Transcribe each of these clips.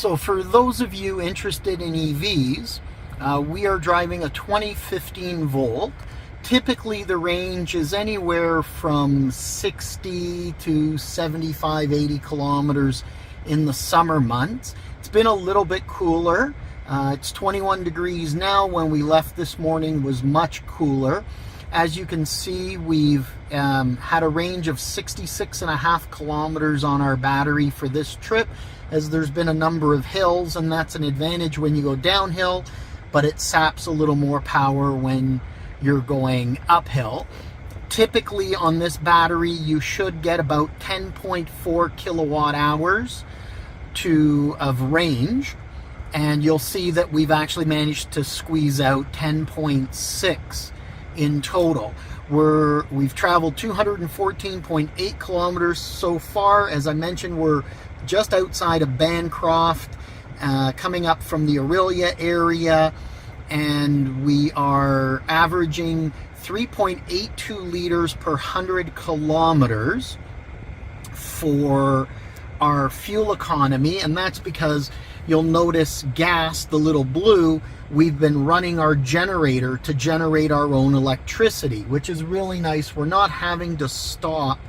So for those of you interested in EVs, we are driving a 2015 Volt. Typically the range is anywhere from 60 to 75, 80 kilometers in the summer months. It's been a little bit cooler. It's 21 degrees now. When we left this morning was much cooler. As you can see, we've had a range of 66.5 kilometers on our battery for this trip, as there's been a number of hills, and that's an advantage when you go downhill, but it saps a little more power when you're going uphill. Typically on this battery, you should get about 10.4 kilowatt hours of range, and you'll see that we've actually managed to squeeze out 10.6 in total. We've traveled 214.8 kilometers so far. As I mentioned, we're just outside of Bancroft, coming up from the Aurelia area, and we are averaging 3.82 liters per 100 kilometers for our fuel economy. And that's because you'll notice gas, the little blue, we've been running our generator to generate our own electricity, which is really nice. We're not having to stop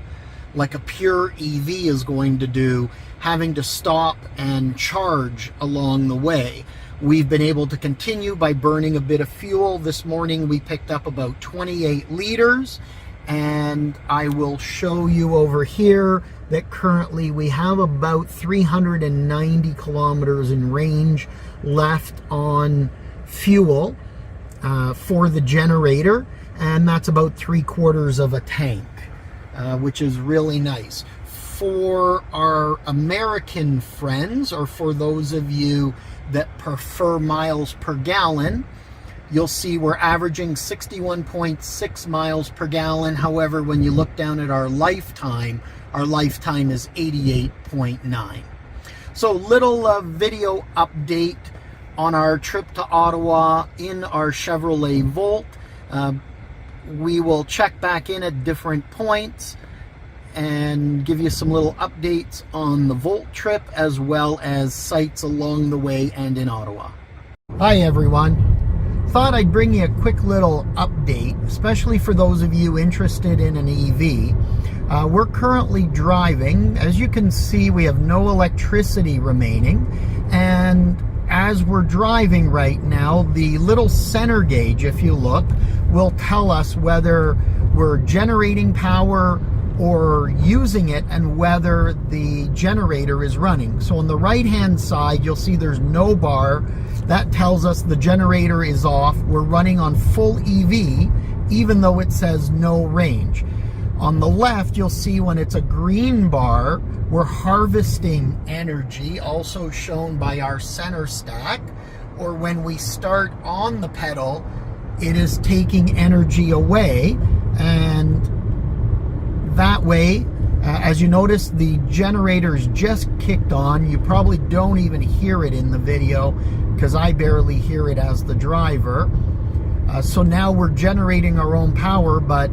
like a pure EV is going to do, having to stop and charge along the way. We've been able to continue by burning a bit of fuel. This morning we picked up about 28 liters, and I will show you over here that currently we have about 390 kilometers in range left on fuel for the generator, and that's about 3/4 of a tank, which is really nice. For our American friends, or for those of you that prefer miles per gallon, you'll see we're averaging 61.6 miles per gallon. However, when you look down at our lifetime is 88.9. So little video update on our trip to Ottawa in our Chevrolet Volt. We will check back in at different points and give you some little updates on the Volt trip, as well as sights along the way and in Ottawa. Hi everyone. Thought I'd bring you a quick little update, especially for those of you interested in an EV. We're currently driving. As you can see, we have no electricity remaining, and as we're driving right now, the little center gauge, if you look, will tell us whether we're generating power or using it and whether the generator is running. So on the right hand side, you'll see there's no bar. That tells us the generator is off. We're running on full EV, even though it says no range. On the left, you'll see when it's a green bar, we're harvesting energy, also shown by our center stack. Or when we start on the pedal, it is taking energy away, and that way, as you notice, the generator's just kicked on. You probably don't even hear it in the video because I barely hear it as the driver. So now we're generating our own power, but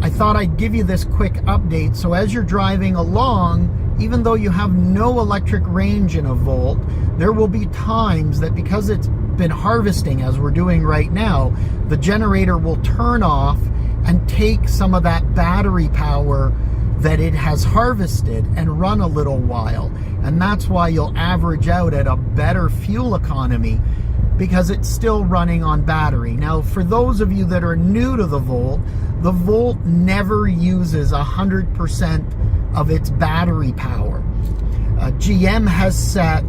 I thought I'd give you this quick update. So as you're driving along, even though you have no electric range in a Volt, there will be times that because it's been harvesting, as we're doing right now, the generator will turn off and take some of that battery power that it has harvested and run a little while. And that's why you'll average out at a better fuel economy, because it's still running on battery. Now, for those of you that are new to the Volt never uses 100% of its battery power. GM has set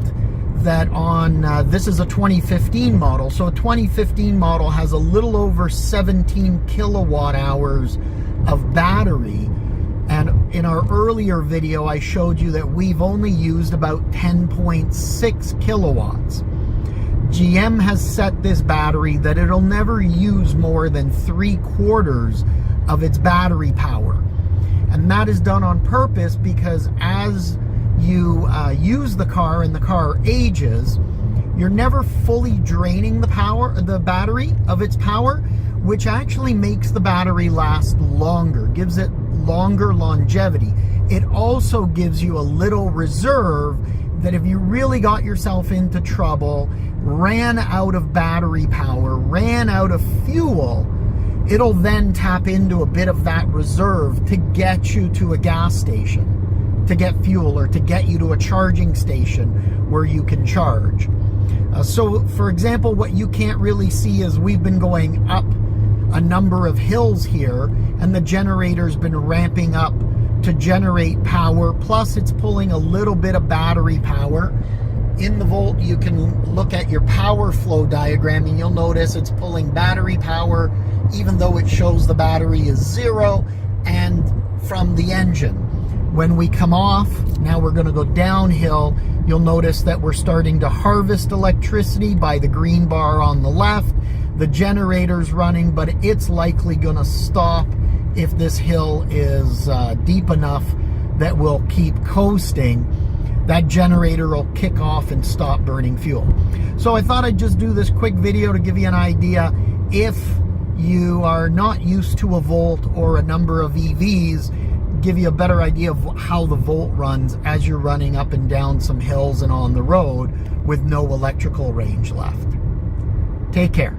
that on, this is a 2015 model, so a 2015 model has a little over 17 kilowatt hours of battery, and in our earlier video I showed you that we've only used about 10.6 kilowatts. GM has set this battery that it'll never use more than 3/4 of its battery power, and that is done on purpose because as you use the car and the car ages, you're never fully draining the battery of its power, which actually makes the battery last longer, gives it longer longevity. It also gives you a little reserve that if you really got yourself into trouble, ran out of battery power, ran out of fuel, it'll then tap into a bit of that reserve to get you to a gas station, to get fuel, or to get you to a charging station where you can charge. So for example, what you can't really see is we've been going up a number of hills here, and the generator's been ramping up to generate power, plus it's pulling a little bit of battery power. In the Volt, you can look at your power flow diagram and you'll notice it's pulling battery power even though it shows the battery is 0, and from the engine. When we come off, now we're going to go downhill, you'll notice that we're starting to harvest electricity by the green bar on the left. The generator's running, but it's likely going to stop if this hill is deep enough that we'll keep coasting. That generator will kick off and stop burning fuel. So I thought I'd just do this quick video to give you an idea. If you are not used to a Volt or a number of EVs, give you a better idea of how the Volt runs as you're running up and down some hills and on the road with no electrical range left. Take care.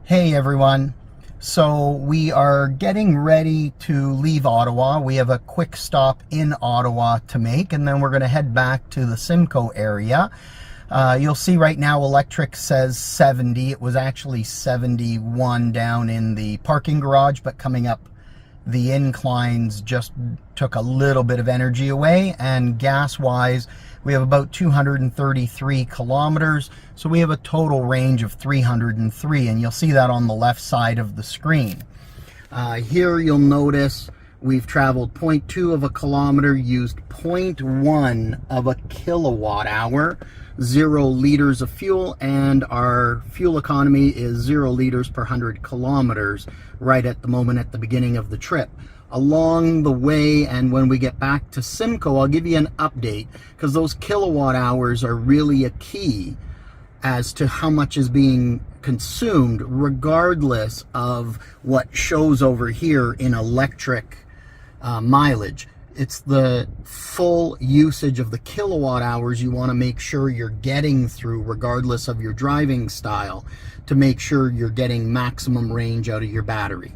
Hey everyone. So we are getting ready to leave Ottawa. We have a quick stop in Ottawa to make, and then we're going to head back to the Simcoe area. You'll see right now electric says 70. It was actually 71 down in the parking garage, but coming up the inclines just took a little bit of energy away. And gas-wise, we have about 233 kilometers, so we have a total range of 303, and you'll see that on the left side of the screen. Here you'll notice we've traveled 0.2 of a kilometer, used 0.1 of a kilowatt hour, 0 liters of fuel, and our fuel economy is 0 liters per 100 kilometers right at the moment at the beginning of the trip. Along the way, and when we get back to Simcoe, I'll give you an update, because those kilowatt hours are really a key as to how much is being consumed, regardless of what shows over here in electric mileage. It's the full usage of the kilowatt hours you want to make sure you're getting through, regardless of your driving style, to make sure you're getting maximum range out of your battery.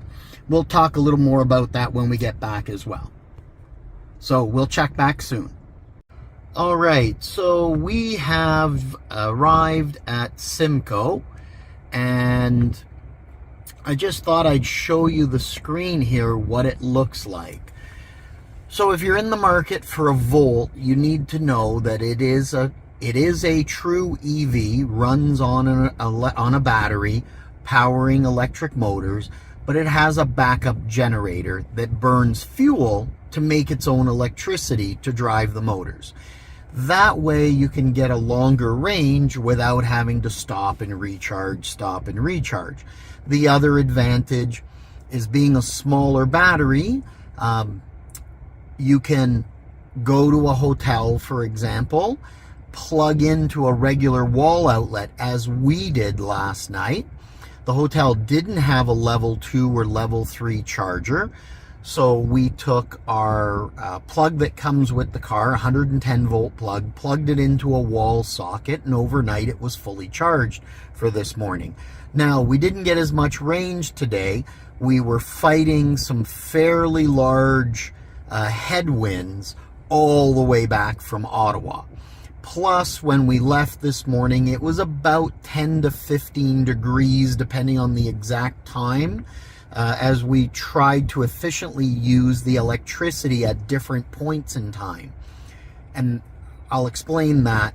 We'll talk a little more about that when we get back as well. So we'll check back soon. All right, so we have arrived at Simcoe, and I just thought I'd show you the screen here, what it looks like. So if you're in the market for a Volt, you need to know that it is a true EV, runs on a battery, powering electric motors, but it has a backup generator that burns fuel to make its own electricity to drive the motors. That way you can get a longer range without having to stop and recharge, stop and recharge. The other advantage is being a smaller battery. You can go to a hotel, for example, plug into a regular wall outlet, as we did last night. The hotel didn't have a level 2 or level 3 charger, so we took our plug that comes with the car, 110 volt plug, plugged it into a wall socket, and overnight it was fully charged for this morning. Now, we didn't get as much range today. We were fighting some fairly large headwinds all the way back from Ottawa. Plus, when we left this morning, it was about 10 to 15 degrees, depending on the exact time, as we tried to efficiently use the electricity at different points in time. And I'll explain that.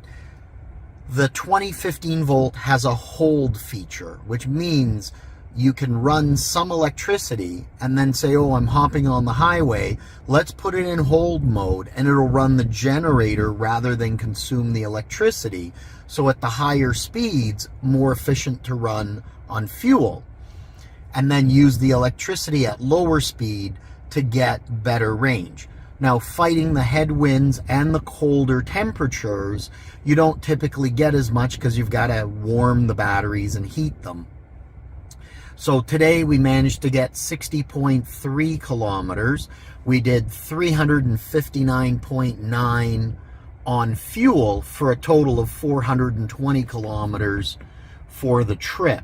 The 2015 Volt has a hold feature, which means you can run some electricity and then say, oh, I'm hopping on the highway, let's put it in hold mode, and it'll run the generator rather than consume the electricity. So at the higher speeds, more efficient to run on fuel, and then use the electricity at lower speed to get better range. Now, fighting the headwinds and the colder temperatures, you don't typically get as much because you've got to warm the batteries and heat them. So today we managed to get 60.3 kilometers. We did 359.9 on fuel for a total of 420 kilometers for the trip.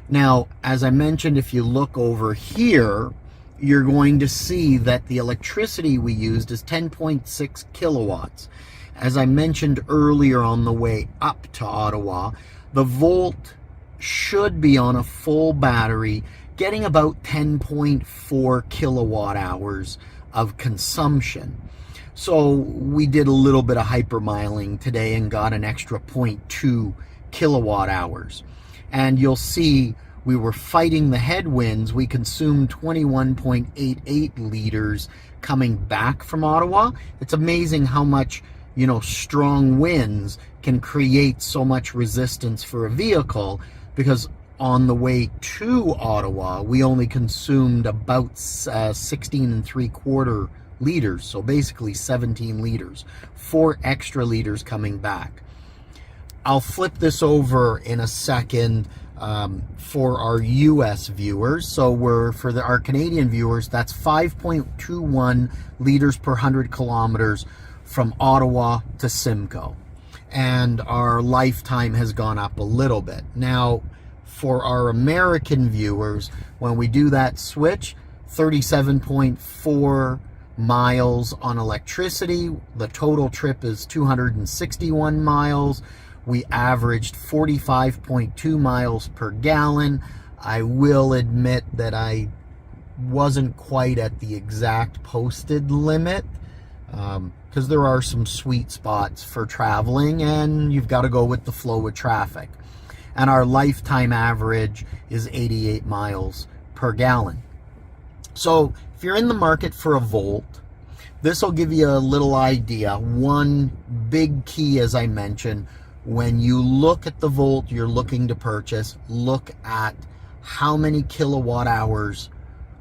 Now, as I mentioned, if you look over here, you're going to see that the electricity we used is 10.6 kilowatts. As I mentioned earlier on the way up to Ottawa, the Volt should be on a full battery, getting about 10.4 kilowatt hours of consumption. So we did a little bit of hypermiling today and got an extra 0.2 kilowatt hours. And you'll see we were fighting the headwinds. We consumed 21.88 liters coming back from Ottawa. It's amazing how much, strong winds can create so much resistance for a vehicle, because on the way to Ottawa, we only consumed about 16.75 liters, so basically 17 liters, 4 extra liters coming back. I'll flip this over in a second for our US viewers. So our Canadian viewers, that's 5.21 liters per 100 kilometers from Ottawa to Simcoe. And our lifetime has gone up a little bit. Now, for our American viewers, when we do that switch, 37.4 miles on electricity. The total trip is 261 miles. We averaged 45.2 miles per gallon. I will admit that I wasn't quite at the exact posted limit, because there are some sweet spots for traveling and you've got to go with the flow of traffic. And our lifetime average is 88 miles per gallon. So if you're in the market for a Volt, this will give you a little idea. One big key, as I mentioned, when you look at the Volt you're looking to purchase, look at how many kilowatt hours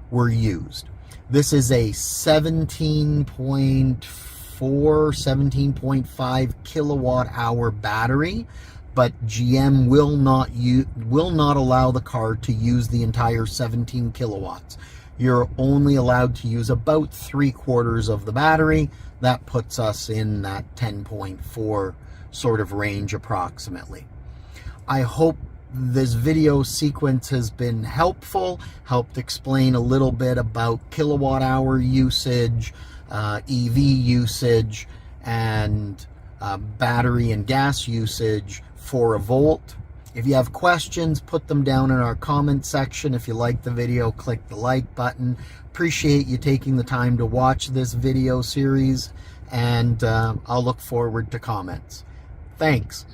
were used. This is a 17.5 kilowatt hour battery, but GM will not allow the car to use the entire 17 kilowatts. You're only allowed to use about 3/4 of the battery. That puts us in that 10.4 sort of range approximately. I hope this video sequence has been helpful, helped explain a little bit about kilowatt hour usage, EV usage, and battery and gas usage for a Volt. If you have questions, put them down in our comment section. If you like the video, click the like button. Appreciate you taking the time to watch this video series, and I'll look forward to comments. Thanks.